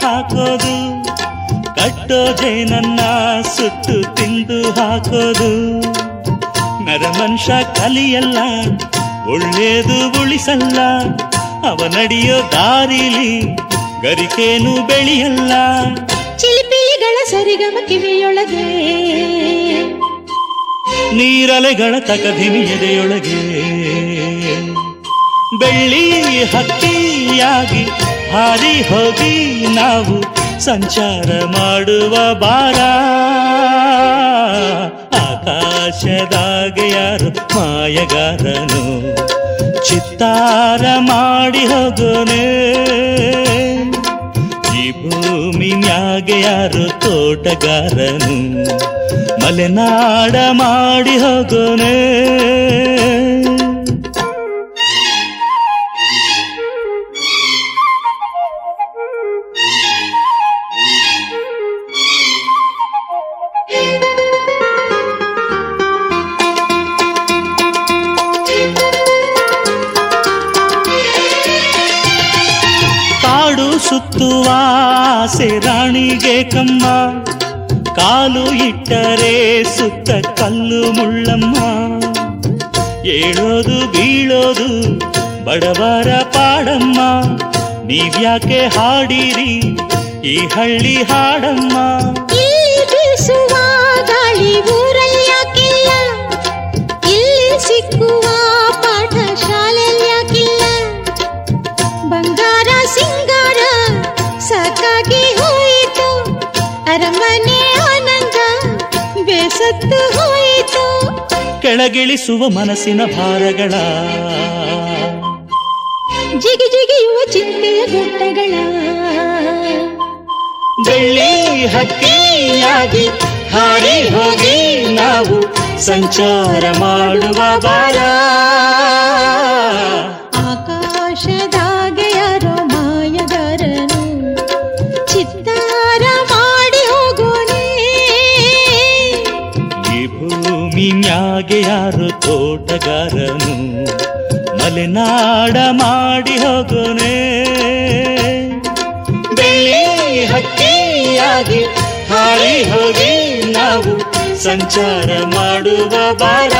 ಹಾಕೋದು, ಕಟ್ಟೋ ಜೇನನ್ನ ಸುಟ್ಟು ತಿಂದು ಹಾಕೋದು. ನರಮನುಷ್ಯ ಕಲಿಯಲ್ಲ, ಒಳ್ಳೇದು ಉಳಿಸಲ್ಲ, ಅವ ನಡೆಯೋ ದಾರಿಲಿ ಗರಿಕೇನು ಬೆಳೆಯಲ್ಲ. ಚಿಲಿಪಿಲಿಗಳ ಸರಿಗಮ ಕಿವಿಯೊಳಗೆ, ನೀರಲೆಗಳ ತಕಧಿಮಿ ಎದೆಯೊಳಗೆ. ಬೆಳ್ಳಿ ಹಕ್ಕಿಯಾಗಿ ಹಾರಿ ಹೋಗಿ ನಾವು ಸಂಚಾರ ಮಾಡುವ ಬಾರ. ಆಕಾಶದಾಗೆ ಯಾರು ಮಾಯಗಾರನು, ಚಿತ್ತಾರ ಮಾಡಿ ಹೋಗೋನೆ. ಈ ಭೂಮಿ ಮ್ಯಾಗೆ ಯಾರು ತೋಟಗಾರನು, ಮಲೆನಾಡ ಮಾಡಿ ಹೋಗೋನೆ. ಕಾಡು ಸುತ್ತುವ ಆಸೆ ರಾಣಿಗೆ ಕಮ್ಮ, ಕಾಲು ಇಟ್ಟರೆ ಸುತ್ತ ಕಲ್ಲು ಮುಳ್ಳಮ್ಮ. ಏಳೋದು ಬೀಳೋದು ಬಡವರ ಪಾಡಮ್ಮ, ನೀವ್ಯಾಕೆ ಹಾಡಿರಿ ಈ ಹಳ್ಳಿ ಹಾಡಮ್ಮ. ಇಲ್ಲಿ ಬೀಸುವ ಗಾಳಿ ಊರಲ್ಲಿ ಯಾಕಿಲ್ಲ, ಇಲ್ಲಿ ಸಿಕ್ಕುವ ಪಾಠ ಶಾಲೆಯಲ್ಲಿ ಯಾಕಿಲ್ಲ. ಬಂಗಾರ ಸಿಂಗಾರ ಸಾಕಾಗಿ ಹೋಯಿತು, ಅರಮನೆ ಆನಂದ ಬೇಸತ್ತು ಹೋಯಿತು. ಕೆಳಗಿಳಿಸುವ ಮನಸ್ಸಿನ ಭಾರಗಳ, ಜಿಗಿ ಜಿಗಿಯುವ ಚಿಂತೆಯ ಗುಡ್ಡಗಳ. ಬೆಳ್ಳಿ ಹಕ್ಕಿಯಾಗಿ ಹಾರಿ ಹೋಗಿ ನಾವು ಸಂಚಾರ ಮಾಡುವ ಬಾರ. ಆಕಾಶದಾಗೆ ಯಾರೋ ಮಾಯಗಾರನು, ಚಿತ್ತಾರ ಮಾಡಿ ಹೋಗೋನೆ. ಈ ಭೂಮಿ ಮ್ಯಾಗೆ ಯಾರು ತೋಟಗಾರನು, ಮಲೆನಾಡ ಮಾಡಿ ಹೋಗೋನೆ. ಬೆಳ್ಳಿ ಹಕ್ಕಿಯಾಗಿ ಹಾರಿ ಹೋಗಿ ನಾವು ಸಂಚಾರ ಮಾಡುವ ಬಾರ.